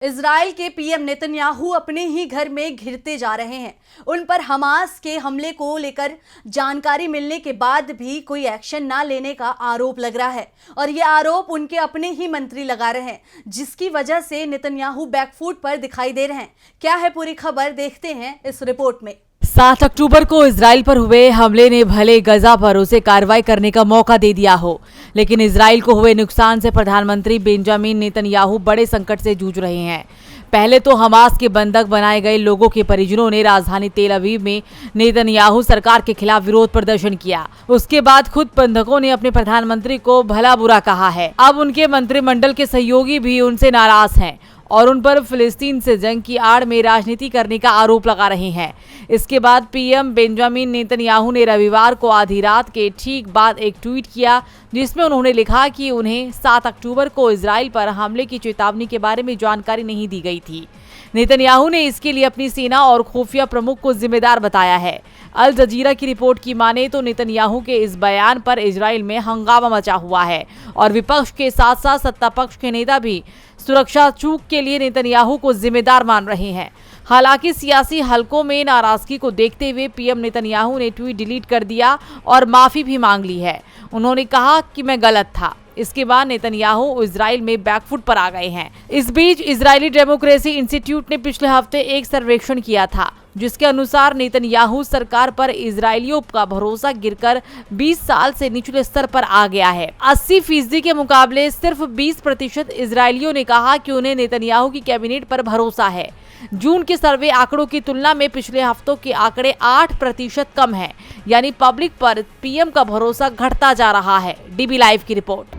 Israel के PM Netanyahu अपने ही घर में घिरते जा रहे हैं। उन पर हमास के हमले को लेकर जानकारी मिलने के बाद भी कोई एक्शन ना लेने का आरोप लग रहा है और ये आरोप उनके अपने ही मंत्री लगा रहे हैं, जिसकी वजह से नेतन्याहू बैकफुट पर दिखाई दे रहे हैं। क्या है पूरी खबर, देखते हैं इस रिपोर्ट में। 7 अक्टूबर को इजराइल पर हुए हमले ने भले गजा पर उसे कार्रवाई करने का मौका दे दिया हो, लेकिन इजराइल को हुए नुकसान से प्रधानमंत्री बेंजामिन नेतन्याहू बड़े संकट से जूझ रहे हैं। पहले तो हमास के बंधक बनाए गए लोगों के परिजनों ने राजधानी तेल अवीव में नेतन्याहू सरकार के खिलाफ विरोध प्रदर्शन किया। उसके बाद खुद बंधकों ने अपने प्रधानमंत्री को भला बुरा कहा है। अब उनके मंत्रिमंडल के सहयोगी भी उनसे नाराज हैं और उन पर फिलिस्तीन से जंग की आड़ में राजनीति करने का आरोप लगा रहे हैं। इसके बाद पीएम बेंजामिन नेतन्याहू ने रविवार को आधी रात के ठीक बाद एक ट्वीट किया, जिसमें उन्होंने लिखा कि उन्हें 7 अक्टूबर को इजराइल पर हमले की चेतावनी के बारे में जानकारी नहीं दी गई थी। नेतन्याहू ने इसके लिए अपनी सेना और खुफिया प्रमुख को जिम्मेदार बताया है। अल जजीरा की रिपोर्ट की माने तो नेतन्याहू के इस बयान पर इजराइल में हंगामा मचा हुआ है और विपक्ष के साथ साथ सत्ता पक्ष के नेता भी सुरक्षा चूक के लिए नेतन्याहू को जिम्मेदार मान रहे हैं। हालांकि सियासी हलकों में नाराजगी को देखते हुए पीएम नेतन्याहू ने ट्वीट डिलीट कर दिया और माफी भी मांग ली है। उन्होंने कहा कि मैं गलत था। इसके बाद नेतन्याहू इजराइल में बैकफुट पर आ गए हैं। इस बीच इजरायली डेमोक्रेसी इंस्टीट्यूट ने पिछले हफ्ते एक सर्वेक्षण किया था, जिसके अनुसार नेतन्याहू सरकार पर इजरायलियों का भरोसा गिरकर 20 साल से निचले स्तर पर आ गया है। 80% के मुकाबले सिर्फ 20% इजरायलियों ने कहा कि उन्हें नेतन्याहू की कैबिनेट पर भरोसा है। जून के सर्वे आंकड़ों की तुलना में पिछले हफ्तों के आंकड़े 8% कम है, यानी पब्लिक पर पीएम का भरोसा घटता जा रहा है। डीबी लाइव की रिपोर्ट।